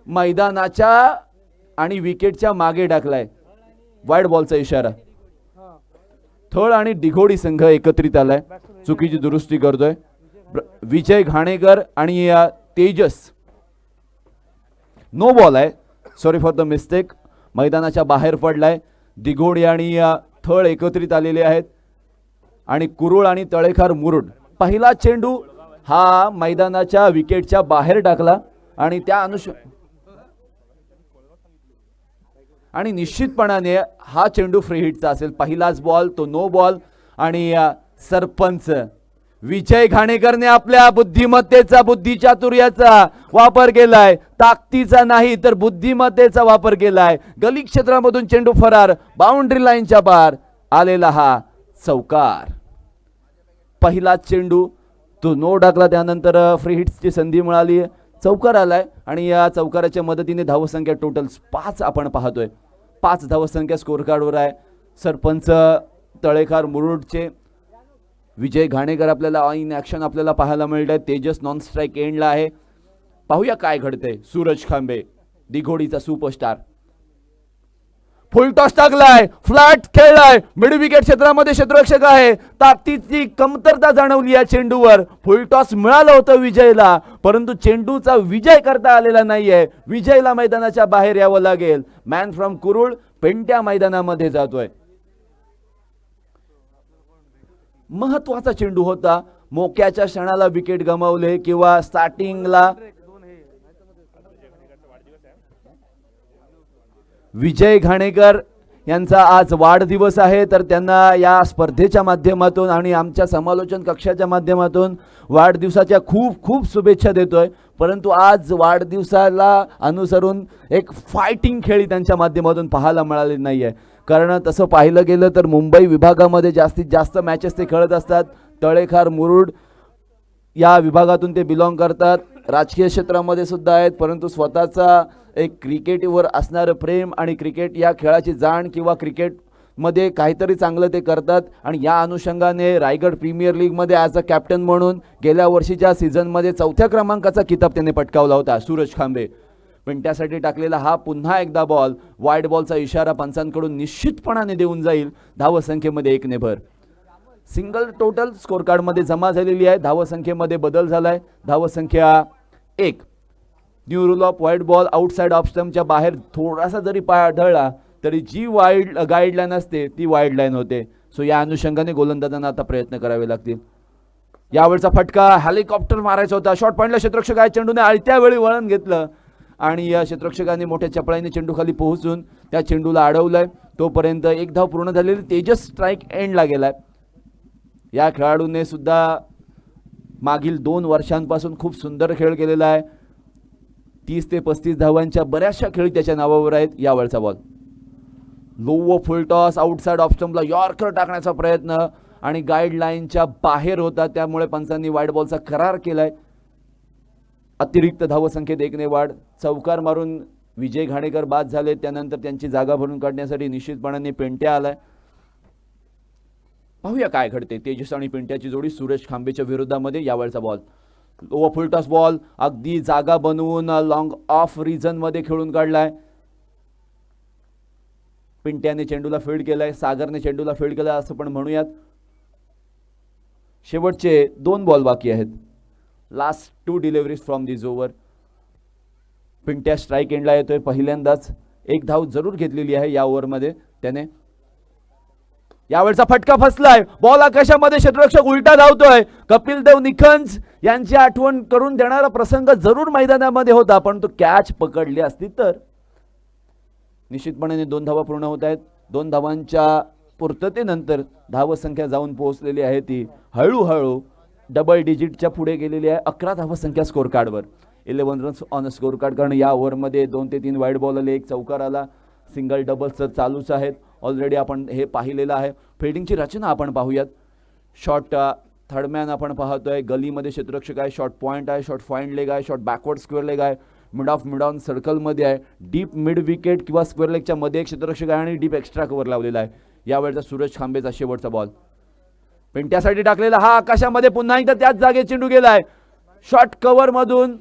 मैदानाच्या आणि विकेटच्या मागे टाकलाय. वाईड बॉलचा इशारा. थळ आणि दिघोडी संघ एकत्रित आलाय. चुकीची दुरुस्ती करतोय विजय घाणेकर आणि तेजस. नो बॉल आहे. Sorry for the mistake. मैदानाच्या बाहेर पडलाय. दिघोडी आणि थळ एकत्रित आलेले आहेत आणि कुरुळ आणि तळेखार मुरुड. पहिला चेंडू हा मैदानाच्या विकेटच्या बाहेर टाकला आणि त्या आणि निश्चितपणाने हा चेंडू फ्री हिटचा असेल. पहिलाच बॉल तो नो बॉल आणि सरपंच विजय घाणेकरने आपल्या बुद्धिमत्तेचा बुद्धिचातुर्याचा वापर केलाय. ताकदीचा नाही तर बुद्धिमत्तेचा वापर केलाय. गली क्षेत्रामधून चेंडू फरार. बाउंड्री लाईनच्या पार आलेला हा चौकार. पहिला चेंडू तो नो टाकला. त्यानंतर फ्री हिट्सची संधी मिळाली. चौकार आलाय आणि या चौकाराच्या मदतीने धावसंख्या टोटल 5 आपण पाहतोय. 5 धावसंख्या स्कोर कार्डवर आहे. सरपंच तळेखार मुरुडचे विजय घाणेकर आपल्याला इन ॲक्शन आपल्याला पाहायला मिळत आहे. तेजस नॉन स्ट्राईक एंडला आहे. पाहूया काय घडतंय. सूरज खांबे दिघोडीचा सुपरस्टार फुल टॉस टाकलाय. फ्लॅट खेळलाय. मिड विकेट क्षेत्रामध्ये क्षेत्ररक्षक आहे. ताकदीची कमतरता जाणवली या चेंडूवर. फुल टॉस मिळालं होतं विजयला परंतु चेंडूचा विजय करता आलेला नाहीये. विजयला मैदानाच्या बाहेर यावं लागेल. मॅन फ्रॉम कुरुळ पेंट्या मैदानामध्ये जातोय. महत्वाचा चेंडू होता. मोक्याच्या क्षणाला विकेट गमावले किंवा स्टार्टिंगला विजय घाणेकर यांचा आज वाढदिवस आहे तर त्यांना या स्पर्धेच्या माध्यमातून आणि आमच्या समालोचन कक्षाच्या माध्यमातून वाढदिवसाच्या खूप खूप शुभेच्छा देतोय. परंतु आज वाढदिवसाला अनुसरून एक फायटिंग खेळी त्यांच्या माध्यमातून पाहायला मिळाली नाहीये. कारण तसं पाहिलं गेलं तर मुंबई विभागामध्ये जास्तीत जास्त मॅचेस ते खेळत असतात. तळेखार मुरुड या विभागातून ते बिलॉंग करतात. राजकीय क्षेत्रामध्ये सुद्धा आहेत परंतु स्वतःचा एक क्रिकेटवर असणारं प्रेम आणि क्रिकेट या खेळाची जाण किंवा क्रिकेटमध्ये काहीतरी चांगलं ते करतात आणि या अनुषंगाने रायगड प्रीमियर लीगमध्ये ॲज अ कॅप्टन म्हणून गेल्या वर्षीच्या सीझनमध्ये 4थ्या क्रमांकाचा किताब त्याने पटकावला होता. सूरज खांबे पिंट्यासाठी टाकलेला हा पुन्हा एकदा बॉल. वाईड बॉलचा इशारा पंचांकडून निश्चितपणाने देऊन जाईल. धावसंख्येमध्ये 1 ने भर. सिंगल टोटल स्कोर कार्डमध्ये जमा झालेली आहे. धावसंख्येमध्ये बदल झालाय. धावसंख्या 1. New rule of wide ball. Outside off स्टंपच्या बाहेर थोडासा जरी पाय आढळला तरी जी वाईड गाईडलाईन असते ती वाईड लाईन होते. सो या अनुषंगाने गोलंदाजांना आता प्रयत्न करावे लागतील. यावेळचा फटका हेलिकॉप्टर मारायचा होता. शॉर्ट पॉईंटला क्षेत्ररक्षक आहे. चेंडूने आळत्या वेळी वळण घेतलं आणि या क्षेत्ररक्षकाने मोठ्या चपळाईने चेंडू खाली पोहोचून त्या चेंडूला अडवलंय. तोपर्यंत 1 धाव पूर्ण झालेली. तेजस स्ट्राईक एंडला गेलाय. या खेळाडूने सुद्धा मागील 2 वर्षांपासून खूप सुंदर खेळ केलेला आहे. 30 ते 35 धावांच्या बऱ्याचशा खेळी त्याच्या नावावर आहेत. यावेळचा बॉल लो व फुल टॉस. आउटसाइड ऑफ स्टंपला यॉर्कर टाकण्याचा प्रयत्न आणि गाईडलाईनच्या बाहेर होता त्यामुळे पंचांनी वाईड बॉलचा करार केलाय. अतिरिक्त धावसंख्येत 1 ने वाढ. चौकार मारून विजय घाणेकर बाद झाले. त्यानंतर त्यांची जागा भरून काढण्यासाठी निश्चितपणाने पेंट्या आलाय. पाहूया काय घडते. तेजस आणि पेंट्याची जोडी सूरज खांबेच्या विरोधामध्ये. यावेळचा ball low full toss ball अगदी जागा बनवून लॉंग ऑफ रिजन मध्ये खेळून काढलाय. पिंट्याने चेंडूला फील्ड केलाय. सागरने चेंडूला फील्ड केलाय असं पण म्हणूयात. शेवटचे 2 बॉल बाकी आहेत. Last 2 deliveries from this over. Pintya strike एंडला येतोय. पहिल्यांदाच 1 धाव जरूर घेतलेली आहे या ओव्हरमध्ये त्याने. यावेळचा फटका फसलाय. बॉल आकाशामध्ये. क्षेत्ररक्षक उलटा धावतोय. कपिल देव निखंज यांची आठवण करून देणारा प्रसंग जरूर मैदानामध्ये होता पण तो कॅच पकडली असती तर. निश्चितपणे 2 धावा पूर्ण होत आहेत. 2 धावांच्या पूर्ततेनंतर धावसंख्या जाऊन पोहोचलेली आहे ती हळूहळू डबल डिजिटच्या पुढे गेलेली आहे. 11 धावसंख्या स्कोर कार्डवर. 11 रन्स ऑन स्कोर कार्ड. कारण या ओव्हरमध्ये 2 ते 3 वाईड बॉल आले. 1 चौकार आला. सिंगल डबल्स चालूच आहेत. ऑलरेडी आपण हे पाहिलेलं आहे. फिल्डिंगची रचना आपण पाहूयात. शॉर्ट थर्डमॅन आपण पाहतोय. गलीमध्ये क्षेत्ररक्षक आहे. शॉर्ट पॉईंट आहे. शॉर्ट फाईंड लेग आहे. शॉर्ट बॅकवर्ड स्क्वेअर लेग आहे. मिड ऑफ मिड ऑन सर्कलमध्ये आहे. डीप मिड विकेट किंवा स्क्वेअर लेगच्या मध्ये एक क्षेत्ररक्षक आहे आणि डीप एक्स्ट्रा कव्हर लावलेला आहे. यावेळचा सूरज खांबेचा शेवटचा बॉल. पेंट्यासाठी टाकलेला हा आकाशामध्ये पुन्हा एकदा त्याच जागेत चेंडू गेलाय. शॉर्ट कव्हर मधून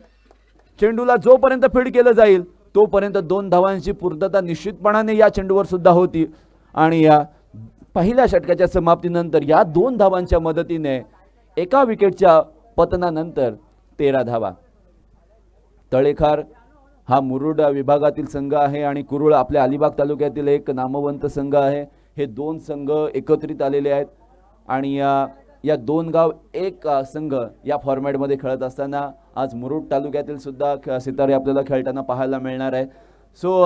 चेंडूला जोपर्यंत फील्ड केलं जाईल तोपर्यंत 2 धावांची पूर्तता निश्चितपणाने या चेंडूवर सुद्धा होती आणि या पहिल्या षटकाच्या समाप्तीनंतर या 2 धावांच्या मदतीने एका विकेटच्या पतनानंतर 13 धावा. तळेखार हा मुरुड विभागातील संघ आहे आणि कुरुळ आपल्या अलिबाग तालुक्यातील एक नामवंत संघ आहे. हे 2 संघ एकत्रित आलेले आहेत आणि या 2 गाव एक संघ या फॉर्मॅटमध्ये खेळत असताना आज मुरुड तालुक्यातील सुद्धा सितारे आपल्याला खेळताना पाहायला मिळणार आहे. सो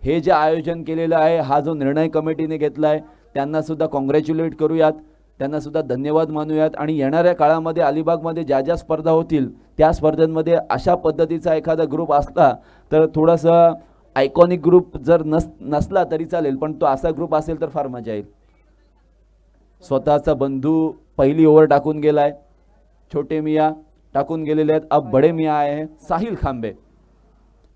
हे जे आयोजन केलेलं आहे, हा जो निर्णय कमिटीने घेतला आहे, त्यांना सुद्धा कॉंग्रॅच्युलेट करूयात, त्यांना सुद्धा धन्यवाद मानूयात. आणि येणाऱ्या काळामध्ये अलिबागमध्ये ज्या ज्या स्पर्धा होतील त्या स्पर्धांमध्ये अशा पद्धतीचा एखादा ग्रुप असला तर थोडासा आयकॉनिक ग्रुप जर नसला तरी चालेल, पण तो असा ग्रुप असेल तर फार मजा येईल. स्वतःचा बंधू पहिली ओव्हर टाकून गेलाय, छोटे मिया टाकून गेलेले आहेत. अब बडे मिया आहे साहिल खांबे.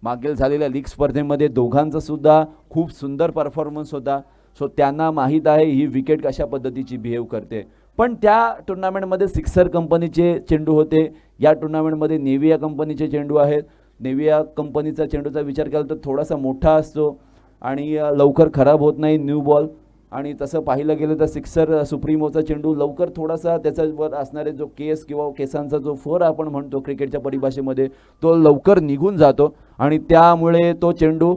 मागील झालेल्या लीग स्पर्धेमध्ये दोघांचा सुद्धा खूप सुंदर परफॉर्मन्स होता. सो त्यांना माहीत आहे ही विकेट कशा पद्धतीची बिहेव करते. पण त्या टुर्नामेंटमध्ये सिक्सर कंपनीचे चेंडू होते, या टुर्नामेंटमध्ये नेविया कंपनीचे चेंडू आहेत. नेविया कंपनीचा चेंडूचा विचार केला तर थोडासा मोठा असतो आणि लवकर खराब होत नाही न्यू बॉल. आणि तसं पाहिलं गेलं तर सिक्सर सुप्रीमोचा चेंडू लवकर थोडासा त्याच्यावर असणारे जो केस किंवा केसांचा जो फर आपण म्हणतो क्रिकेटच्या परिभाषेमध्ये, तो लवकर निघून जातो आणि त्यामुळे तो चेंडू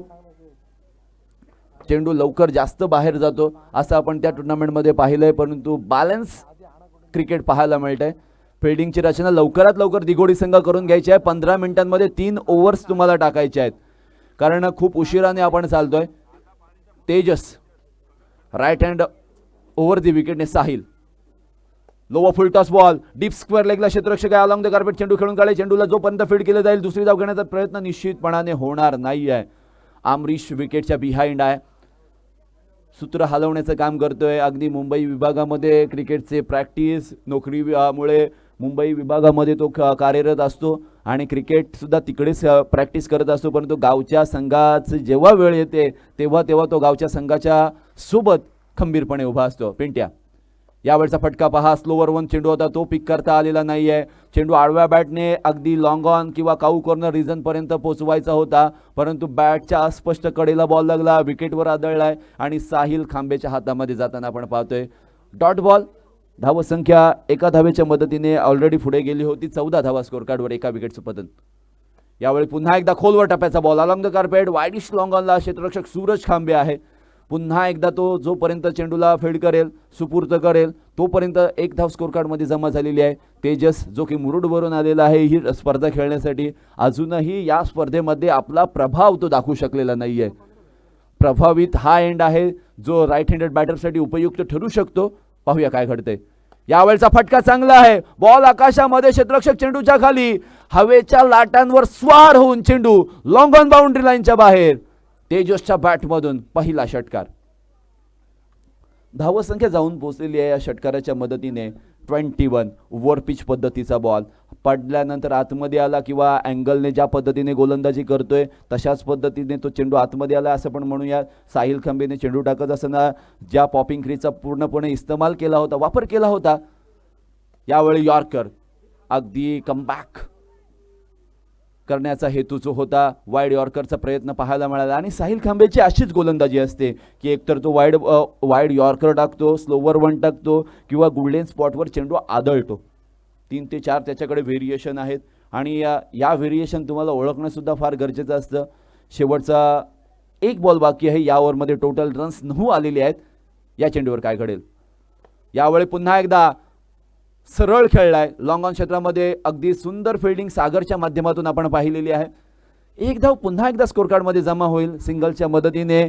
लवकर जास्त बाहेर जातो असं आपण त्या टुर्नामेंटमध्ये पाहिलं आहे. परंतु बॅलन्स क्रिकेट पाहायला मिळतंय. फिल्डिंगची रचना लवकरात लवकर दिघोडी संघ करून घ्यायची आहे. 15 मिनिटांमध्ये 3 ओव्हर्स तुम्हाला टाकायचे आहेत, कारण खूप उशिराने आपण चालतोय. Tejas right hand over the विकेटने Sahil. Lower full toss ball deep square लेगला क्षेत्ररक्षक आहे. अलॉंग द कार्पेट चेंडू खेळून काढले. चेंडूला जोपर्यंत फील्ड केलं जाईल दुसरी धाव घेण्याचा प्रयत्न निश्चितपणाने होणार नाही आहे. आमरीश विकेटच्या बिहाइंड आहे, सूत्र हलवण्याचं काम करतोय. अगदी मुंबई विभागामध्ये क्रिकेटचे प्रॅक्टिस नोकरीमुळे मुंबई विभागामध्ये तो कार्यरत असतो आणि क्रिकेट सुद्धा तिकडेच प्रॅक्टिस करत असतो. परंतु गावच्या संघाचं जेव्हा वेळ येते तेव्हा तो गावच्या संघाच्या सोबत खंबीरपणे उभा असतो. पिंट्या यावेळचा फटका पहा. स्लोवर 1 चेंडू होता, तो पिक करता आलेला नाही आहे. चेंडू आडव्या बॅटने अगदी लॉंग ऑन किंवा काऊ कॉर्नर रिजनपर्यंत पोचवायचा होता, परंतु बॅटच्या अस्पष्ट कडेला बॉल लागला, विकेटवर आदळलाय आणि साहिल खांबेच्या हातामध्ये जाताना आपण पाहतोय. Dot ball. धावसंख्या एका धावेच्या मदतीने ऑलरेडी पुढे गेली होती. 14 धावा स्कोर कार्डवर, एका विकेटचं पतन. यावेळी पुन्हा एकदा खोलवर टप्प्याचा ball along the carpet wideish long ऑनला क्षेत्ररक्षक सूरज खांबे आहे. पुन्हा एकदा तो जोपर्यंत चेंडूला फील्ड करेल, सुपूर्त करेल, तोपर्यंत 1 धाव स्कोर कार्डमध्ये जमा झालेली आहे. तेजस जो की मुरुडवरून आलेला आहे ही स्पर्धा खेळण्यासाठी, अजूनही या स्पर्धेमध्ये आपला प्रभाव तो दाखवू शकलेला नाही आहे. प्रभावित हा एंड आहे जो राईट हँडेड बॅटरसाठी उपयुक्त ठरू शकतो. पाहूया काय घडतंय. यावेळचा फटका चांगला आहे. बॉल आकाशामध्ये, क्षेत्ररक्षक चेंडूच्या खाली, हवेच्या लाटांवर स्वार होऊन चेंडू लॉंग ऑन बाउंड्री लाईनच्या बाहेर. तेजसच्या बॅटमधून पहिला षटकार. धावसंख्या जाऊन पोहोचलेली आहे या षटकाराच्या मदतीने. 21 ओव्हर पिच पद्धतीचा बॉल पडल्यानंतर आतमध्ये आला किंवा अँगलने ज्या पद्धतीने गोलंदाजी करतोय तशाच पद्धतीने तो चेंडू आतमध्ये आला असं पण म्हणूया. साहिल खांबेने चेंडू टाकत असताना ज्या पॉपिंग क्रीजचा पूर्णपणे इस्तेमाल केला होता, वापर केला होता, यावेळी यॉर्कर अगदी कमबॅक करण्याचा हेतू जो होता. वाईड यॉर्करचा प्रयत्न पाहायला मिळाला आणि साहिल खांबेची अशीच गोलंदाजी असते की एकतर तो वाईड यॉर्कर टाकतो, स्लोवर 1 टाकतो किंवा गोल्डन स्पॉटवर चेंडू आदळतो. 3 ते 4 त्याच्याकडे व्हेरिएशन आहेत आणि या व्हेरिएशन तुम्हाला ओळखणं सुद्धा फार गरजेचं असतं. शेवटचा 1 बॉल बाकी आहे. या ओव्हरमध्ये टोटल रन्स 9 आलेले आहेत. या चेंडूवर काय घडेल. यावेळी पुन्हा एकदा सरळ खेळलाय लॉंग ऑन क्षेत्रामध्ये. अगदी सुंदर फिल्डिंग सागरच्या माध्यमातून आपण पाहिलेली आहे. 1 धाव पुन्हा एकदा स्कोर कार्डमध्ये जमा होईल सिंगलच्या मदतीने.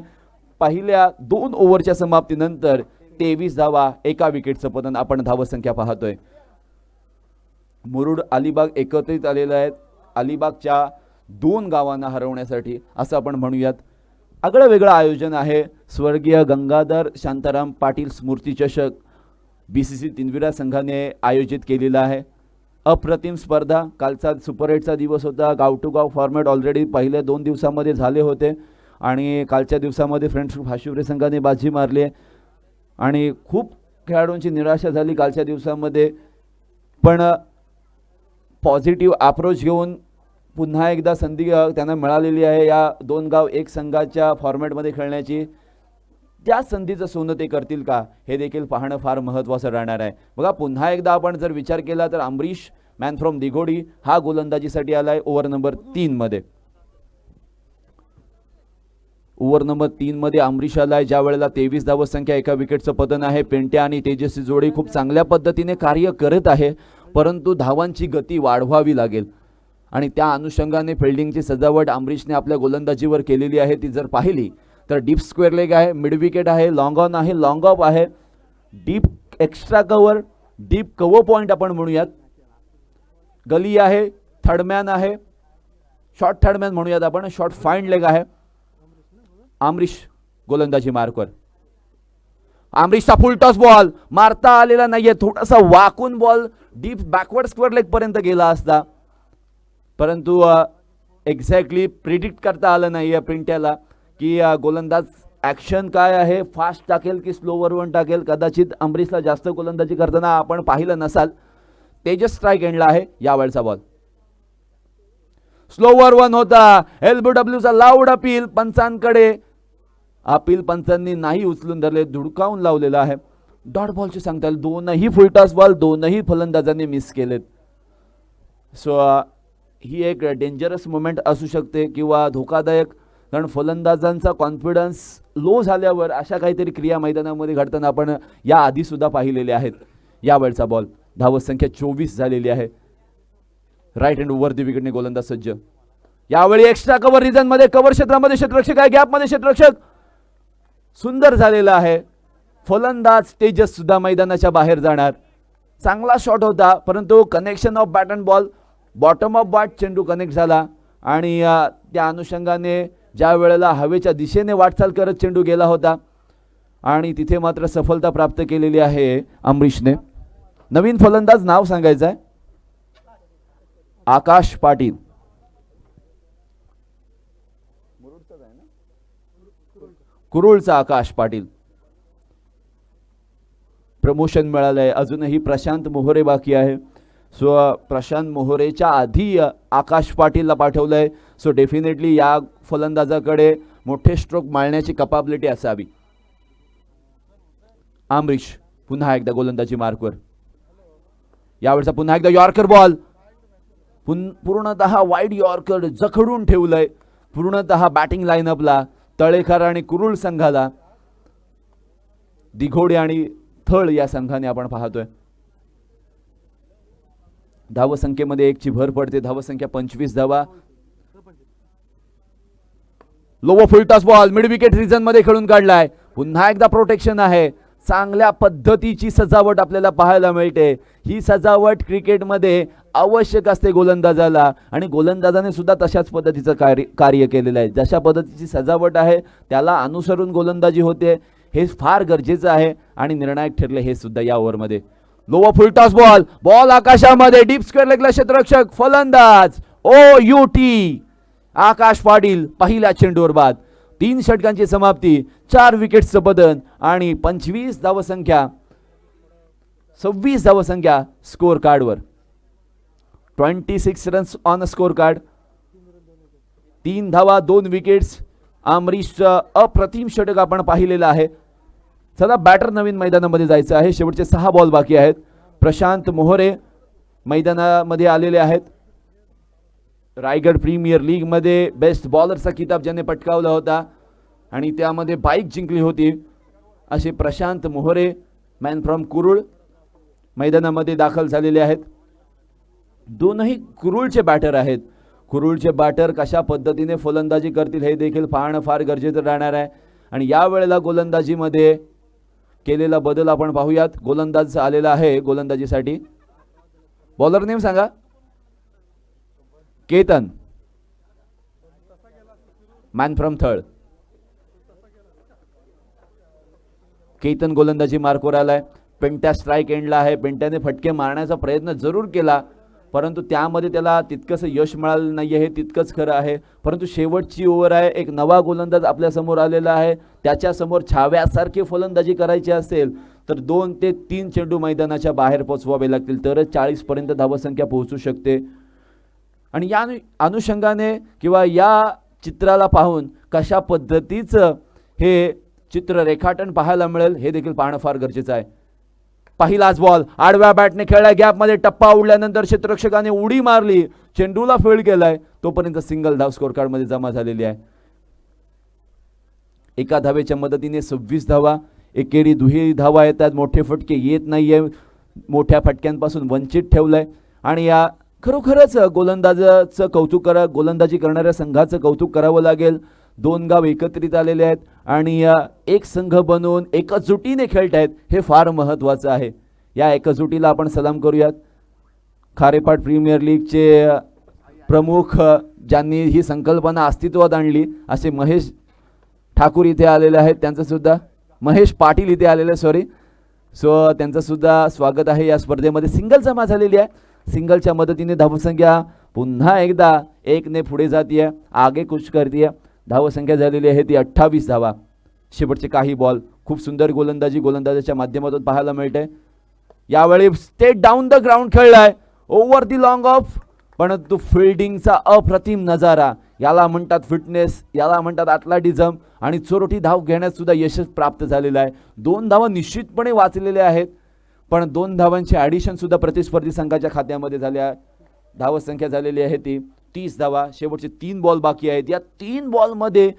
पहिल्या 2 ओव्हरच्या समाप्तीनंतर 23 धावा, एका विकेटचं पतन. आपण धावसंख्या पाहतोय. मुरुड अलिबाग एकत्रित आलेले आहेत अलिबागच्या 2 गावांना हरवण्यासाठी असं आपण म्हणूयात. आगळं वेगळं आयोजन आहे. स्वर्गीय गंगाधर शांताराम पाटील स्मृती चषक BCC तिनविरा संघाने आयोजित केलेला आहे. अप्रतिम स्पर्धा. कालचा सुपर 8चा दिवस होता. गाव टू गाव फॉर्मॅट ऑलरेडी पहिल्या 2 दिवसामध्ये झाले होते आणि कालच्या दिवसामध्ये फ्रेंड्स भाशिवरे संघाने बाजी मारली आणि खूप खेळाडूंची निराशा झाली कालच्या दिवसामध्ये. पण पॉझिटिव्ह अप्रोच घेऊन पुन्हा एकदा संधी त्यांना मिळालेली आहे या दोन गाव एक संघाच्या फॉर्मॅटमध्ये खेळण्याची. त्या संधीचं सोनं ते करतील का हे देखील पाहणं फार महत्त्वाचं राहणार आहे. बघा पुन्हा एकदा आपण जर विचार केला तर अमरीश मॅन फ्रॉम दिघोडी हा गोलंदाजीसाठी आलाय ओव्हर नंबर 3 मध्ये. ओव्हर नंबर 3 मध्ये अमरीश आलाय, ज्या वेळेला 23 धावसंख्या, एका विकेटचं पतन आहे. पेंट्या आणि तेजस्वी जोडी खूप चांगल्या पद्धतीने कार्य करत आहे, परंतु धावांची गती वाढवावी लागेल आणि त्या अनुषंगाने फिल्डिंगची सजावट अमरीशने आपल्या गोलंदाजीवर केलेली आहे. ती जर पाहिली तर डीप स्क्वेअर लेग आहे, मिड विकेट आहे, लॉंग ऑन आहे, लॉंग ऑफ आहे, deep extra cover, deep cover point आपण म्हणूयात, गली आहे, थर्डमॅन आहे, शॉर्ट थर्डमॅन म्हणूयात आपण, शॉर्ट फाइंड लेग आहे. अमरीश गोलंदाजी मार्कवर. अमरीशचा फुल टॉस बॉल मारता आलेला नाहीये, थोडासा वाकून ball deep backward square leg पर्यंत गेला असता, परंतु एक्झॅक्टली प्रिडिक्ट करता आलं नाहीये पिंट्याला की गोलंदाज ॲक्शन काय आहे, फास्ट टाकेल की स्लोवर वन टाकेल. कदाचित अमरीशला जास्त गोलंदाजी करताना आपण पाहिलं नसाल. तेजस स्ट्राईक एंडला आहे. यावेळचा बॉल स्लोवर वन होता. LBWचा लाऊड अपील पंचांकडे. अपील पंचांनी नाही उचलून धरले, धुडकावून लावलेला आहे. डॉट बॉलचे सांगता येईल. दोनही फुलटॉस बॉल दोनही फलंदाजांनी मिस केलेत. सो ही एक डेंजरस मोमेंट असू शकते किंवा धोकादायक, कारण फलंदाजांचा कॉन्फिडन्स लो झाल्यावर अशा काहीतरी क्रिया मैदानामध्ये घडताना आपण या आधी सुद्धा पाहिलेल्या आहेत. यावेळचा बॉल धावसंख्या 24 झालेली आहे. राईट हँड ओव्हर दी विकेटने गोलंदाज सज्ज. यावेळी एक्स्ट्रा कव्हर रिजन मध्ये, कव्हर क्षेत्रामध्ये क्षेत्ररक्षक आहे, गॅप मध्ये क्षेत्ररक्षक सुंदर झालेला आहे. फलंदाज तेजस सुद्धा मैदानाच्या बाहेर जाणार. चांगला शॉट होता, परंतु connection of bat and ball, bottom of bat चेंडू कनेक्ट झाला आणि त्या अनुषंगाने ज्या वेळेला हवेच्या दिशेने वाटचाल करत चेंडू गेला होता आणि तिथे मात्र सफलता प्राप्त केलेली आहे अमरीशने. नवीन फलंदाज नाव सांगायचं आहे आकाश पाटील. कुरुळचा आकाश पाटील. प्रमोशन मिळालंय. अजूनही प्रशांत मोहरे बाकी आहे. सो प्रशांत मोहरेच्या आधी आकाश पाटीलला पाठवलंय. सो डेफिनेटली या फलंदाजाकडे मोठे स्ट्रोक मारण्याची कॅपॅबिलिटी असावी. अमरीश पुन्हा एकदा गोलंदाजी मार्कवर. यावेळेचा पुन्हा एकदा यॉर्कर बॉल, पूर्णतः वाईड यॉर्कर जखडून ठेवलंय पूर्णतः बॅटिंग लाईनअपला, तळेकर आणि कुरुळ संघाला. दिघोडे आणि थळ या संघाने आपण पाहतोय. धावसंख्येमध्ये 1ची भर पडते. धावसंख्या 25 धावा. Lower full toss ball mid wicket region मध्ये खेळून काढलाय. पुन्हा एकदा प्रोटेक्शन आहे. चांगल्या पद्धतीची सजावट आपल्याला पाहायला मिळते. ही सजावट क्रिकेटमध्ये आवश्यक असते गोलंदाजाला आणि गोलंदाजाने सुद्धा तशाच पद्धतीचं कार्य केलेलं आहे. जशा पद्धतीची सजावट आहे त्याला अनुसरून गोलंदाजी होते, हे फार गरजेचं आहे आणि निर्णायक ठरले हे सुद्धा या ओव्हरमध्ये. Lower full toss ball, ball आकाशामध्ये, डीप स्क्वेअर लेगला क्षेत्ररक्षक, फलंदाज OUT आकाश पाटील पहिल्या चेंडूवर बाद. 3 षटकांची समाप्ती, 4 विकेट्सचं पतन आणि 25 धावसंख्या, 26 धावसंख्या स्कोर कार्डवर. 26 रन्स ऑन स्कोर कार्ड. 3 धावा 2 विकेट्स. अमरीशचं अप्रतिम षटक आपण पाहिलेलं आहे. चला बॅटर नवीन मैदानामध्ये जायचं आहे. शेवटचे 6 बॉल बाकी आहेत. प्रशांत मोहरे मैदानामध्ये आलेले आहेत. रायगड प्रीमियर लीग मध्ये बेस्ट बॉलरचा किताब ज्याने पटकावला होता आणि त्यामध्ये बाईक जिंकली होती असे प्रशांत मोहरे मॅन फ्रॉम कुरुळ मैदानामध्ये दाखल झालेले आहेत. दोनही कुरुळचे बॅटर आहेत. कुरुळचे बॅटर कशा पद्धतीने फलंदाजी करतील हे देखील पाहणं फार गरजेचं राहणार आहे आणि या वेळेला गोलंदाजीमध्ये केलेला बदल आपण पाहूयात. गोलंदाज आलेला आहे गोलंदाजीसाठी. बॉलर नेम सांगा. केतन मॅन फ्रॉम थळ. केतन गोलंदाजी मार्कवर आलाय. पेंट्या स्ट्राईक एंडला आहे. पेंट्याने फटके मारण्याचा प्रयत्न जरूर केला, परंतु त्यामध्ये त्याला तितकंसं यश मिळालं नाहीये हे तितकंच खरं आहे. परंतु शेवटची ओव्हर आहे. एक नवा गोलंदाज आपल्या समोर आलेला आहे. त्याच्यासमोर छाव्यासारखी फलंदाजी करायची असेल तर 2 ते 3 चेंडू मैदानाच्या बाहेर पोचवावे लागतील, तरच 40 पर्यंत धावसंख्या पोहोचू शकते. आणि या अनुषंगाने किंवा या चित्राला पाहून कशा पद्धतीचं हे चित्र रेखाटन पाहायला मिळेल हे देखील पाहणं फार गरजेचं आहे. पहिलाच बॉल आडव्या बॅटने खेळला, गॅपमध्ये टप्पा उडल्यानंतर क्षेत्ररक्षकाने उडी मारली, चेंडूला फील्ड केलाय, तोपर्यंत सिंगल धाव स्कोर कार्ड मध्ये जमा झालेली आहे. एका धावेच्या मदतीने 26 धावा, एकेरी दुहेरी धावा येतात, मोठे फटके येत नाहीये, मोठ्या फटक्यांपासून वंचित ठेवलंय. आणि या खरोखरच गोलंदाजाचं कौतुक करा, गोलंदाजी करणाऱ्या संघाचं कौतुक करावं लागेल. 2 गाव एकत्रित आलेले आहेत आणि एक संघ बनवून एकजुटीने खेळत आहेत, हे फार महत्त्वाचं आहे. या एकजुटीला आपण सलाम करूयात. खारेपाट प्रीमियर लीगचे प्रमुख ज्यांनी ही संकल्पना अस्तित्वात आणली असे महेश ठाकूर इथे आलेले आहेत, त्यांचं सुद्धा महेश पाटील इथे आलेले सॉरी सो त्यांचं सुद्धा स्वागत आहे. या स्पर्धेमध्ये सिंगल जमा झालेली आहे. सिंगलच्या मदतीने धावसंख्या पुन्हा एकदा 1 ने पुढे जातीये, आगे कुछ करतीये. धावसंख्या झालेली आहे ती 28 धावा. शेवटचे काही बॉल खूप सुंदर गोलंदाजी गोलंदाजाच्या माध्यमातून पाहायला मिळते. यावेळी स्टेट डाऊन द ग्राउंड खेळलाय, ओव्हर दी लॉंग ऑफ, परंतु फिल्डिंगचा अप्रतिम नजारा. याला म्हणतात फिटनेस, याला म्हणतात ॲथलेटिझम आणि चोरटी धाव घेण्यात सुद्धा यश प्राप्त झालेलं आहे. 2 धावा निश्चितपणे वाचलेल्या आहेत, पण 2 धावांची ॲडिशन सुद्धा प्रतिस्पर्धी संघाच्या खात्यामध्ये झाल्या. धावसंख्या झालेली आहे ती 30 धावा. शेवटचे 3 बॉल बाकी आहेत. या 3 बॉलमध्ये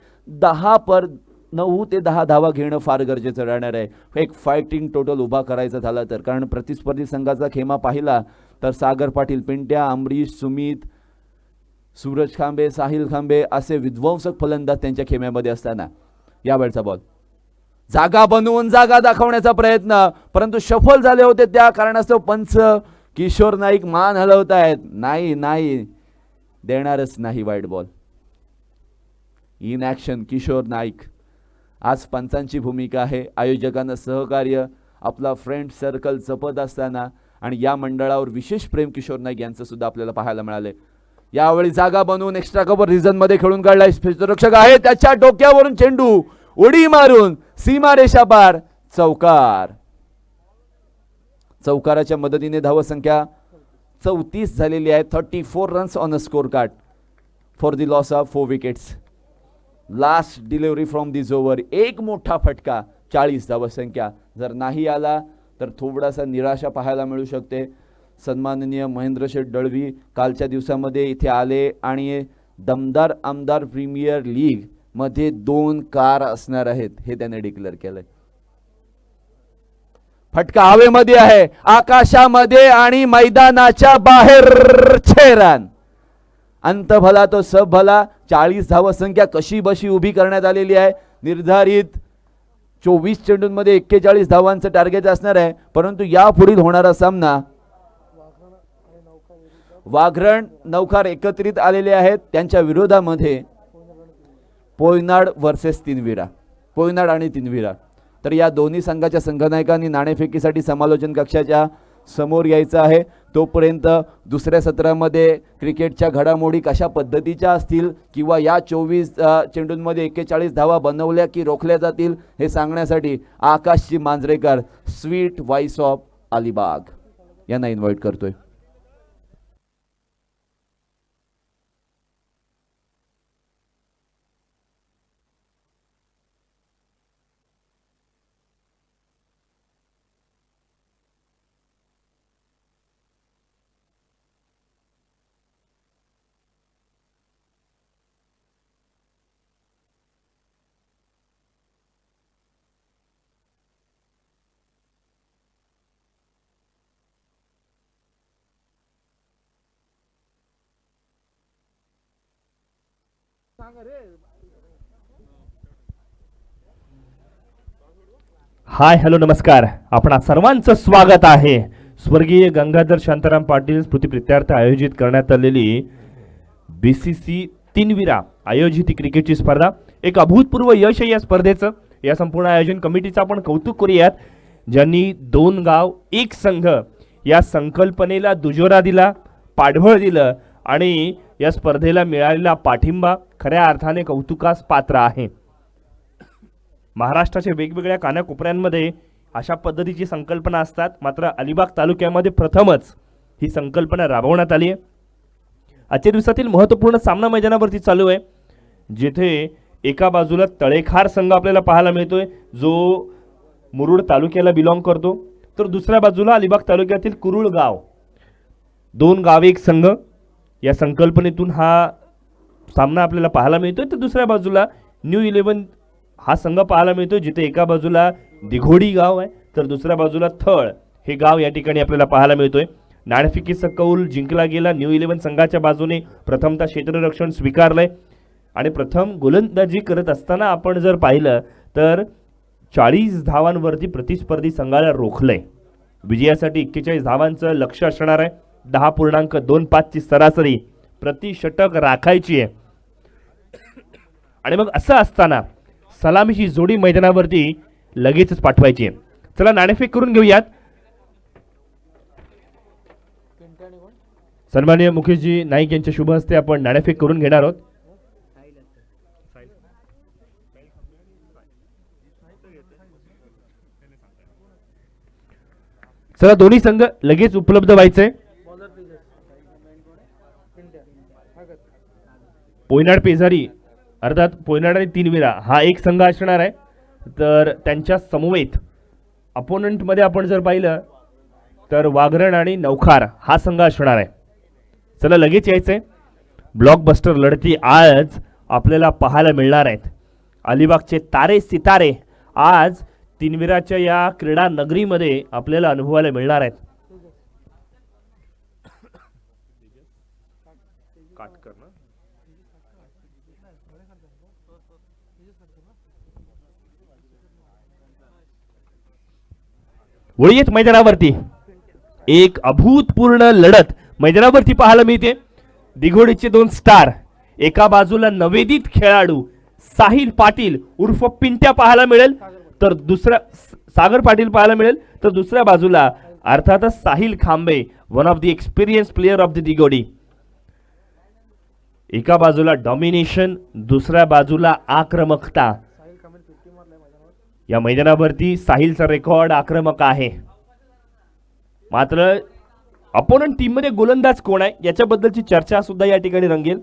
9 ते 10 धावा घेणं फार गरजेचं राहणार आहे. एक फायटिंग टोटल उभा करायचा झाला तर, कारण प्रतिस्पर्धी संघाचा खेमा पाहिला तर सागर पाटील, पिंट्या, अमरीश, सुमित, सूरज खांबे, साहिल खांबे असे विध्वंसक फलंदाज त्यांच्या खेम्यामध्ये असताना यावेळचा बॉल जागा बनवून जागा दाखवण्याचा प्रयत्न, परंतु सफल झाले होते. त्या कारणास्तव पंच किशोर नाईक मान हलवत आहेत. नाही देणारच नाही वाईट ball. In action Kishore Naik. आज पंचांची भूमिका आहे. आयोजकांना सहकार्य, आपला फ्रेंड सर्कल जपत असताना आणि या मंडळावर विशेष प्रेम किशोर नाईक यांचं सुद्धा आपल्याला पाहायला मिळाले. यावेळी जागा बनवून एक्स्ट्रा कव्हर रिझन मध्ये खेळून काढलाय. क्षेत्ररक्षक आहे, त्याच्या डोक्यावरून चेंडू उडी मारून सीमारेषा पार, चौकार. चौकाराच्या मदतीने धावसंख्या 34 झालेली आहे. 34 runs on a score card for the loss of 4 wickets. Last delivery from this over. एक मोठा फटका, 40 धावसंख्या. जर नाही आला तर थोडासा निराशा पाहायला मिळू शकते. सन्माननीय महेंद्र शेठ दळवी कालच्या दिवसामध्ये इथे आले आणि दमदार आमदार प्रीमियर लीग मध्ये 2 कार असणार आहेत हे त्याने डिक्लेअर केलंय. फटका हवेमध्ये आहे, आकाशामध्ये आणि मैदानाच्या बाहेर 6 रन. अंत भला तो सब भला. 40 धावसंख्या कशी बशी उभी करण्यात आलेली आहे. निर्धारित 24 चेंडूंमध्ये 41 धावांचं टार्गेट असणार आहे, परंतु यापुढील होणारा सामना वाघरण नौखार एकत्रित आलेले आहेत. त्यांच्या विरोधामध्ये पोयनाड वर्सेस तिनविरा, पोयनाड आणि तिनविरा. तर या दोन्ही संघाच्या संघनायकांनी नाणेफेकीसाठी समालोचन कक्षाच्या समोर यायचं आहे. तोपर्यंत दुसऱ्या सत्रामध्ये क्रिकेटच्या घडामोडी कशा पद्धतीच्या असतील किंवा या 24 चेंडूंमध्ये 41 धावा बनवल्या की रोखल्या जातील हे सांगण्यासाठी Akashji Manjrekar, sweet voice of Alibag यांना इन्व्हाइट करतोय. हाय हॅलो नमस्कार. आपणा सर्वांचं स्वागत आहे स्वर्गीय गंगाधर शांताराम पाटील स्मृती प्रित्यार्थ आयोजित करण्यात आलेली BCC तिनविरा आयोजित क्रिकेटची स्पर्धा. एक अभूतपूर्व यश आहे या स्पर्धेचं. या संपूर्ण आयोजन कमिटीचं आपण कौतुक करूयात, ज्यांनी 2 गाव एक संघ या संकल्पनेला दुजोरा दिला, पाठबळ दिलं आणि या स्पर्धेला मिळालेला पाठिंबा खऱ्या अर्थाने कौतुकास पात्र आहे. महाराष्ट्राच्या वेगवेगळ्या कानाकोपऱ्यांमध्ये अशा पद्धतीची संकल्पना असतात, मात्र अलिबाग तालुक्यामध्ये प्रथमच ही संकल्पना राबवण्यात आली आहे. आजच्या दिवसातील महत्त्वपूर्ण सामना मैदानावरती चालू आहे, जिथे एका बाजूला तळेखार संघ आपल्याला पाहायला मिळतोय जो मुरुड तालुक्याला बिलॉंग करतो, तर दुसऱ्या बाजूला अलिबाग तालुक्यातील कुरुळ गाव, दोन गावे एक संघ या संकल्पनेतून हा सामना आपल्याला पाहायला मिळतोय. तर दुसऱ्या बाजूला न्यू 11 हा संघ पाहायला मिळतोय, जिथे एका बाजूला दिघोडी गाव आहे तर दुसऱ्या बाजूला थळ हे गाव या ठिकाणी आपल्याला पाहायला मिळतोय. नाणेफेकीचा कौल जिंकला गेला. न्यू 11 संघाच्या बाजूने प्रथमतः क्षेत्ररक्षण स्वीकारलंय आणि प्रथम गोलंदाजी करत असताना आपण जर पाहिलं तर 40 धावांवरती प्रतिस्पर्धी संघाला रोखलंय. विजयासाठी 41 धावांचं लक्ष असणार आहे. 10.25 ची सरासरी प्रति षटक राखायची आहे. आणि मग असं असताना सलामीची जोडी मैदानावरती लगेचच पाठवायची आहे. चला नाणेफेक करून घेऊयात. सन्माननीय मुकेशजी नाईक यांच्या शुभ हस्ते आपण नाणेफेक करून घेणार आहोत. चला दोन्ही संघ लगेच उपलब्ध व्हायचे. पोयनाड पेजारी अर्थात पोयनाड आणि तीनविरा हा एक संघ असणार आहे, तर त्यांच्या समवेत अपोनंट मध्ये आपण जर पाहिलं तर वाघरण आणि नौखार हा संघ असणार आहे. चला लगेच यायचंय. ब्लॉकबस्टर लढती आज आपल्याला पाहायला मिळणार आहेत. अलिबागचे तारे सितारे आज तीनविराच्या या क्रीडा नगरीमध्ये आपल्याला अनुभवायला मिळणार आहेत. वळीत मैदानावरती एक अभूतपूर्ण लढत मैदानावरती पाहायला मिळते. दिघोडीचे दोन स्टार, एका बाजूला नवेदित खेळाडू साहिल पाटील उर्फ पिंट्या पाहायला मिळेल, तर दुसऱ्या सागर पाटील पाहायला मिळेल, तर दुसऱ्या बाजूला अर्थातच Sahil Khambe, one of the experience player of the दिघोडी. एका बाजूला डॉमिनेशन, दुसऱ्या बाजूला आक्रमकता. या मैदानावरती साहिलचा रेकॉर्ड आक्रमक आहे. मात्र अपोनंट टीम मध्ये गोलंदाज कोण आहे याच्याबद्दलची चर्चा सुद्धा या ठिकाणी रंगेल.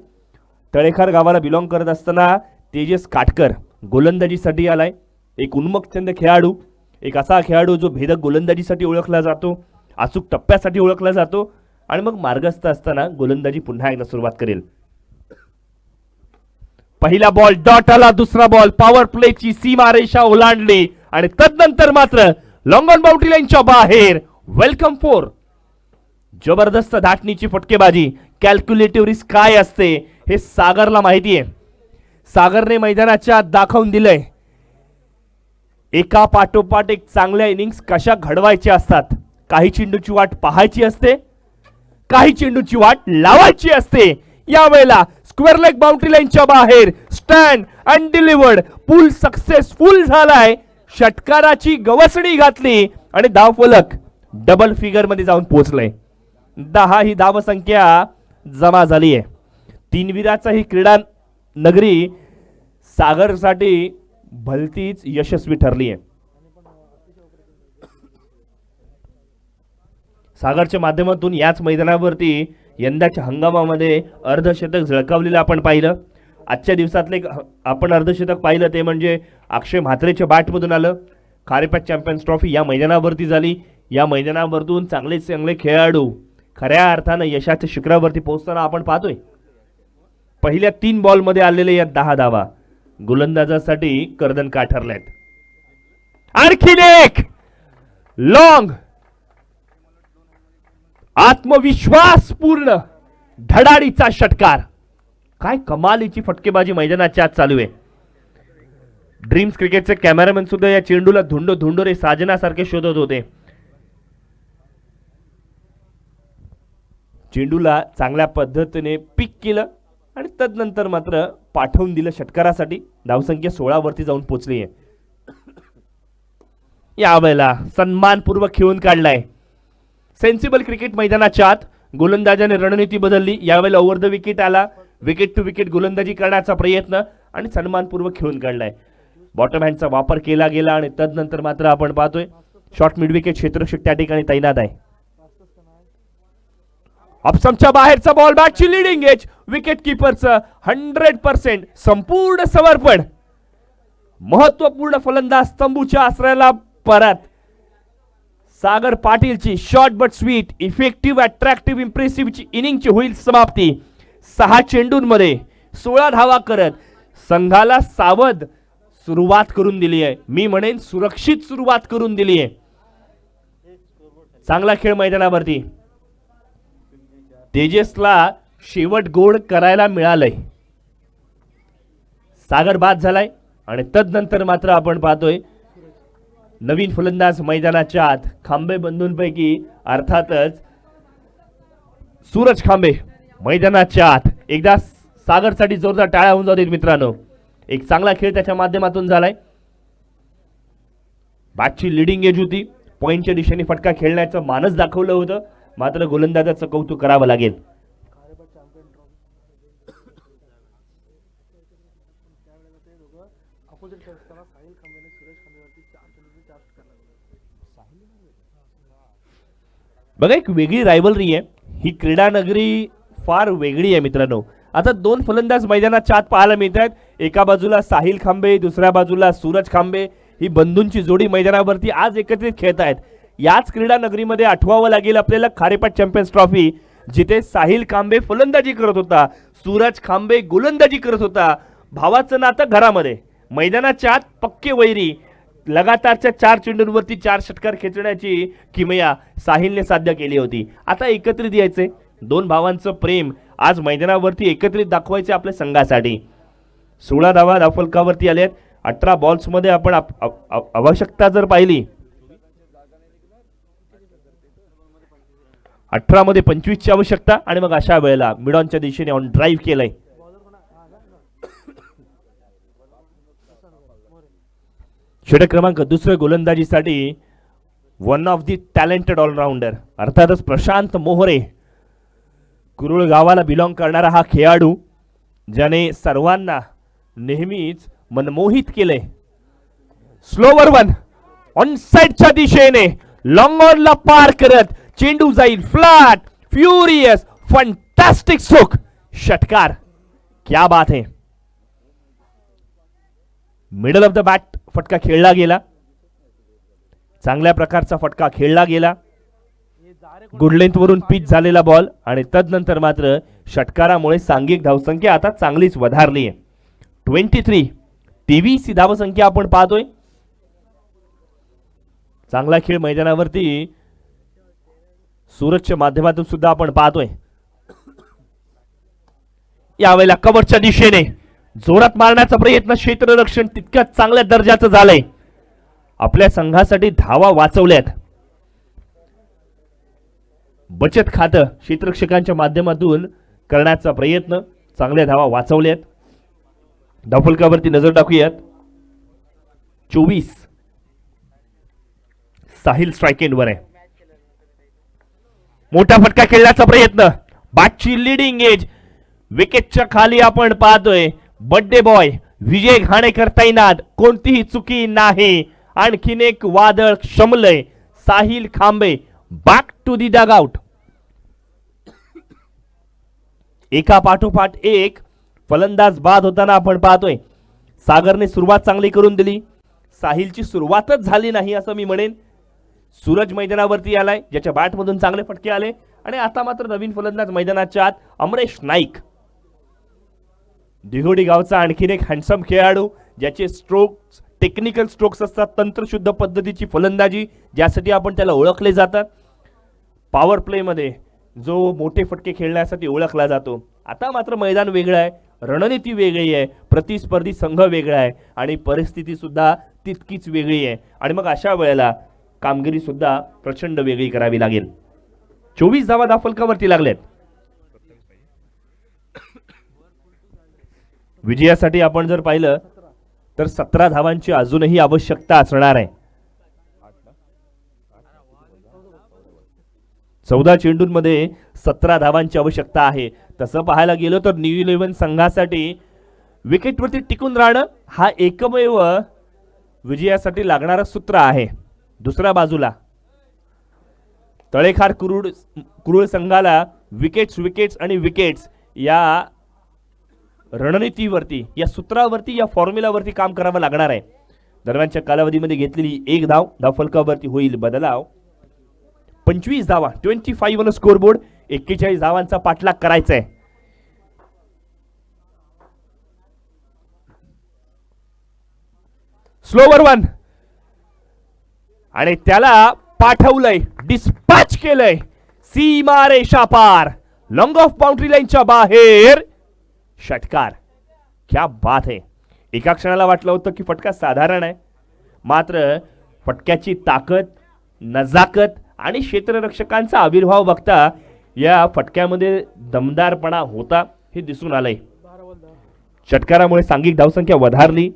तळेखार गावाला बिलॉंग करत असताना तेजस काटकर गोलंदाजीसाठी आलाय. एक उन्मत्तचंद खेळाडू, एक असा खेळाडू जो भेदक गोलंदाजीसाठी ओळखला जातो, अचूक टप्प्यासाठी ओळखला जातो आणि मग मार्गस्थ असताना गोलंदाजी पुन्हा एकदा सुरुवात करेल. पहिला बॉल डॉट आला, दुसरा बॉल पॉवर प्लेची सीमारेषा ओलांडली आणि तदनंतर मात्र लॉंग ऑन बाउंड्री लाईनच्या बाहेर. Welcome four. जबरदस्त धाटणीची फटकेबाजी. कॅल्क्युलेटिव्ह रिस्क काय असते हे सागरला माहिती आहे. सागरने मैदानाच्या दाखवून दिलंय एका पाठोपाठ एक चांगल्या इनिंग्स कशा घडवायच्या असतात. काही चेंडूची वाट पाहायची असते, काही चेंडूची वाट लावायची असते. यावेळेला स्क्वेअर लेग बाउंड्री लाईनच्या बाहेर stand and delivered. Pool successful झालाय. षटकाराची गवसणी घातली आणि धावफलक डबल फिगर मध्ये जाऊन पोहोचलंय. 10 ही धावसंख्या जमा झाली आहे. तीनविराचा ही क्रीडा नगरी सागरसाठी भलतीच यशस्वी ठरली आहे. सागरच्या माध्यमातून याच मैदानावरती यंदाच्या हंगामामध्ये अर्धशतक झळकावलेलं आपण पाहिलं. आजच्या दिवसातले आपण अर्धशतक पाहिलं ते म्हणजे अक्षय म्हात्रेच्या बॅटमधून आलं. खारेपाट चॅम्पियन्स ट्रॉफी या मैदानावरती झाली. या मैदानावरतून चांगले चांगले खेळाडू खऱ्या अर्थानं यशाच्या शिखरावरती पोहोचताना आपण पाहतोय. पहिल्या 3 बॉलमध्ये आलेले या 10 धावा गोलंदाजासाठी कर्दन का ठरल्यात. आणखीन एक लॉंग आत्मविश्वासपूर्ण धडाडीचा षटकार. काय कमालीची फटकेबाजी मैदानाच्या आत चालू आहे. ड्रीम्स क्रिकेटचे कॅमेरामॅन सुद्धा या चेंडूला धुंडोरे साजनासारखे शोधत होते. चेंडूला चांगल्या पद्धतीने पिक केलं आणि तदनंतर मात्र पाठवून दिलं षटकारासाठी. धावसंख्या 16 वरती जाऊन पोहोचली आहे. यावेळेला सन्मानपूर्वक खेळून काढलाय. सेन्सिबल क्रिकेट मैदानाच्या आत गोलंदाजाने रणनीती बदलली. यावेळेला ओव्हर द विकेट आला. विकेट टू विकेट गोलंदाजी करण्याचा प्रयत्न आणि सन्मानपूर्वक खेळून काढलाय. बॉटम हँडचा वापर केला गेला आणि तदनंतर मात्र आपण पाहतोय शॉर्ट मिड विकेट क्षेत्ररक्षक त्या ठिकाणी तैनात आहे. ऑप्शनच्या बाहेरचा बॉल, बॅटची लिडिंग एज, विकेट किपरचं 100% संपूर्ण समर्पण. महत्वपूर्ण फलंदाज तंबूच्या आश्रयाला परत. सागर पाटीलची short but sweet, effective, attractive, impressive इनिंगची होईल समाप्ती. 6 चेंडूंमध्ये 16 धावा करत संघाला सावध सुरुवात करून दिली आहे. मी म्हणेन सुरक्षित सुरुवात करून दिली आहे. चांगला खेळ मैदानावरती. तेजसला शेवट गोड करायला मिळालंय. सागर बाद झालाय आणि तदनंतर मात्र आपण पाहतोय नवीन फलंदाज मैदानाच्या आत. खांबे बंधूंपैकी अर्थातच सूरज खांबे मैदानाच्या आत. एकदा सागरसाठी जोरदार टाळ्या होऊन जाऊ देत मित्रांनो. एक चांगला खेळ त्याच्या माध्यमातून झालाय. बॅटची लिडिंग एज होती. पॉइंटच्या दिशेने फटका खेळण्याचं मानस दाखवलं होतं. मात्र गोलंदाजाचं कौतुक करावं लागेल. बघा एक वेगळी रायव्हलरी आहे ही. क्रीडा नगरी फार वेगळी आहे मित्रांनो. आता 2 फलंदाज मैदानाच्या आत पाहायला मिळतात. एका बाजूला साहिल खांबे, दुसऱ्या बाजूला सूरज खांबे. ही बंधूंची जोडी मैदानावरती आज एकत्रित खेळत आहेत. याच क्रीडा नगरीमध्ये आठवावं लागेल आपल्याला खारेपाट चॅम्पियन्स ट्रॉफी, जिथे साहिल खांबे फलंदाजी करत होता, सूरज खांबे गोलंदाजी करत होता. भावाचं नातं घरामध्ये. मैदानाच्या आत पक्के वैरी. लगातारच्या 4 चेंडूंवरती 4 षटकार खेचण्याची किमया साहिलने साध्य केली होती. आता एकत्रित यायचे. 2 भावांचं प्रेम आज मैदानावरती एकत्रित दाखवायचे आपल्या संघासाठी. 16 धावा धावफलकावरती आल्यात. 18 बॉल्समध्ये आपण आवश्यकता जर पाहिली, 18 मध्ये 25 ची आवश्यकता. आणि मग अशा वेळेला मिडॉनच्या दिशेने ऑन ड्राईव्ह केलंय. षटक क्रमांक 2 गोलंदाजीसाठी one of the talented allrounder अर्थातच प्रशांत मोहरे. कुरुळ गावाला बिलॉंग करणारा हा खेळाडू, ज्याने सर्वांना नेहमीच मनमोहित केले. स्लोवर वन ऑन साइडच्या दिशेने लॉंग ऑनला पार करत चेंडू जाईल फ्लॅट. Furious fantastic stroke. षटकार. क्या बात है. मिडल ऑफ द बॅट फटका खेळला गेला. चांगल्या प्रकारचा फटका खेळला गेला. गुड लेंथ वरून पिच झालेला बॉल आणि तदनंतर मात्र षटकारामुळे सांघिक धावसंख्या आता चांगलीच वधारली आहे. 23 23 धावसंख्या आपण पाहतोय. चांगला खेळ मैदानावरती सूरजच्या माध्यमातून सुद्धा आपण पाहतोय. यावेळेला कव्हरच्या दिशेने जोरात मारण्याचा प्रयत्न. क्षेत्ररक्षण तितक्याच चांगल्या दर्जाचं झालंय. आपल्या संघासाठी धावा वाचवल्यात. बचत खातं क्षेत्ररक्षकांच्या माध्यमातून करण्याचा प्रयत्न. चांगल्या धावा वाचवल्यात. धावफलकावरती नजर टाकूयात. 24 साहिल स्ट्राइक एंडवर आहे. मोठा फटका खेळण्याचा प्रयत्न. बॅटची लिडिंग एज. विकेटच्या खाली आपण पाहतोय बर्थडे बॉय विजय घाणेकर तैनात. कोणतीही चुकी नाही. आणखीन एक वादळ शमलय. साहिल खांबे बॅक टू दी डगआउट. एका पाठोपाठ एक फलंदाज बाद होताना आपण पाहतोय. सागरने सुरुवात चांगली करून दिली. साहिलची सुरुवातच झाली नाही असं मी म्हणेन. सूरज मैदानावरती आलाय, ज्याच्या बॅटमधून चांगले फटके आले. आणि आता मात्र नवीन फलंदाज मैदानाच्या आत अमरेश नाईक. दिघोडी गावचा आणखीन एक हँडसम खेळाडू, ज्याचे स्ट्रोक्स टेक्निकल स्ट्रोक्स असतात. तंत्रशुद्ध पद्धतीची फलंदाजी ज्यासाठी आपण त्याला ओळखले जातात. पॉवर प्ले मध्ये जो मोठे फटके खेळण्यासाठी ओळखला जातो. आता मात्र मैदान वेगळं आहे, रणनीती वेगळी आहे, प्रतिस्पर्धी संघ वेगळा आहे आणि परिस्थिती सुद्धा तितकीच वेगळी आहे. आणि मग अशा वेळेला कामगिरी सुद्धा प्रचंड वेगळी करावी लागेल. 24 धावा धावफलकावरती लागलेत. विजयासाठी आपण जर पाहिलं तर 17 धावांची अजूनही आवश्यकता असणार आहे. 14 चेंडूंमध्ये 17 धावांची आवश्यकता आहे. तसं पाहायला गेलो तर न्यू 11 संघासाठी विकेटवरती टिकून राहणं हा एकमेव विजयासाठी लागणारं सूत्र आहे. दुसऱ्या बाजूला तळेखार कुरुळ संघाला विकेट्स विकेट्स आणि विकेट्स या रणनीतीवरती, या सूत्रावरती, या फॉर्म्युलावरती काम करावं लागणार आहे. दरम्यानच्या कालावधीमध्ये घेतलेली एक धाव, धावफलकावरती होईल बदलाव. 25 धावा, 25 ऑन स्कोर बोर्ड. 41 धावांचा पाठलाग करायचा आहे. स्लोवर वन आणि त्याला पाठवलंय, डिस्पॅच केलंय सीमा रेषा पार, लॉंग ऑफ बाउंड्री लाईनच्या बाहेर. षटकार. क्या बात आहे. एका क्षणाला वाटलं होतं की फटका साधारण आहे, मात्र फटक्याची ताकद, नजाकत आणि क्षेत्ररक्षकांचा आविर्भाव बघता या फटक्यामध्ये दमदारपणा होता हे दिसून आलंय. षटकारामुळे सांघिक धावसंख्या वधारली,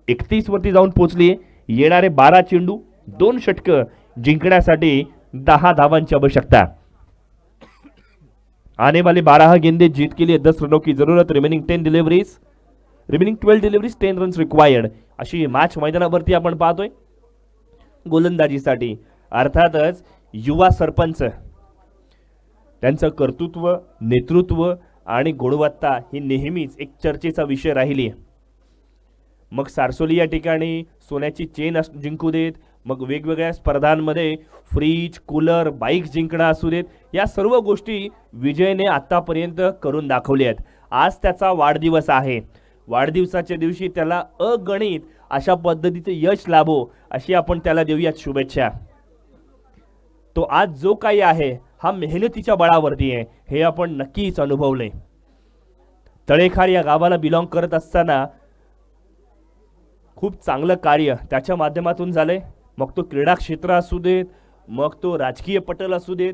31 वरती जाऊन पोहोचली. येणारे 12 चेंडू, 2 षटकं जिंकण्यासाठी 10 धावांची आवश्यकता. आने वाले 12 गेंदे जीत के लिए 10 रनों की जरूरत. Remaining 12 deliveries 10 runs required. अशी मॅच मैदानावरती आपण पाहतोय गोलंदाजीसाठी. अर्थातच युवा सरपंच, त्यांचं कर्तृत्व, नेतृत्व आणि गुणवत्ता ही नेहमीच एक चर्चेचा विषय राहिली. मग सारसोली या ठिकाणी सोन्याची चेन जिंकू देत, मग वेगवेगळ्या स्पर्धांमध्ये फ्रीज, कूलर, बाईक्स जिंकणं असू देत, या सर्व गोष्टी विजयने आतापर्यंत करून दाखवल्या आहेत. आज त्याचा वाढदिवस आहे. वाढदिवसाच्या दिवशी त्याला अगणित अशा पद्धतीचे यश लाभो अशी आपण त्याला देऊयात शुभेच्छा. तो आज जो काही आहे हा मेहनतीच्या बळावरती आहे, हे आपण नक्कीच अनुभवले. तळेखार या गावाला बिलॉंग करत असताना खूप चांगलं कार्य त्याच्या माध्यमातून झालंय. मग तो क्रीडा क्षेत्र असू देत, मग तो राजकीय पटल असू देत.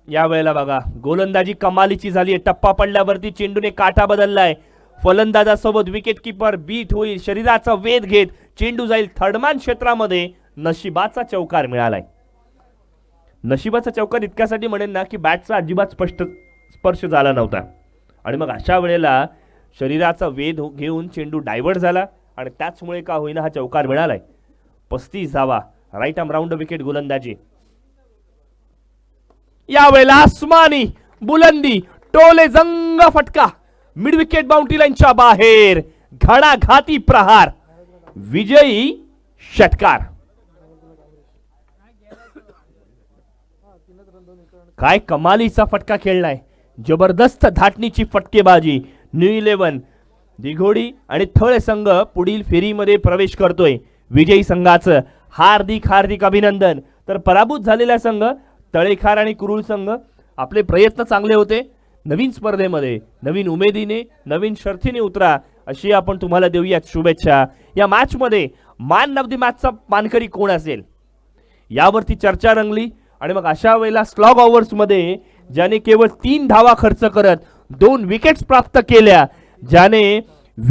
या वेळेला बघा गोलंदाजी कमालीची झाली. टप्पा पडल्यावरती चेंडूने काटा बदललाय. फलंदाजासोबत विकेट किपर बीट होईल. शरीराचा वेध घेत चेंडू जाईल थर्डमॅन क्षेत्रामध्ये. नशिबाचा चौकार मिळालाय. नशिबाचा चौकार इतक्यासाठी म्हणेन ना की बॅटचा अजिबात स्पर्श झाला नव्हता, आणि मग अशा वेळेला शरीराचा वेध घेऊन चेंडू डायव्हर्ट झाला आणि त्याचमुळे का होईना हा चौकार मिळालाय. 35 धावा, राईट आर्म राऊंड विकेट गोलंदाजी. यावेळेला आसमानी बुलंदी, टोले जंग फटका, मिड विकेट बाउंड्री लाईनच्या बाहेर. घणाघाती प्रहार, विजयी षटकार. काय कमालीचा फटका खेळलाय. जबरदस्त धाटणीची फटकेबाजी. न्यू 11 दिघोडी आणि थळ संघ पुढील फेरीमध्ये प्रवेश करतोय. विजयी संघाचं हार्दिक हार्दिक अभिनंदन. तर पराभूत झालेला संघ तळेखार आणि कुरुळ संघ, आपले प्रयत्न चांगले होते. नवीन स्पर्धेमध्ये नवीन उमेदीने, नवीन शर्थीने उतरा अशी आपण तुम्हाला देऊयात शुभेच्छा. या मॅच मध्ये मॅन ऑफ द मॅचचा मानकरी कोण असेल यावरती चर्चा रंगली. आणि मग अशा वेळेला स्लॉग ओव्हर्स मध्ये ज्याने केवळ 3 धावा खर्च करत 2 विकेट्स प्राप्त केल्या, ज्याने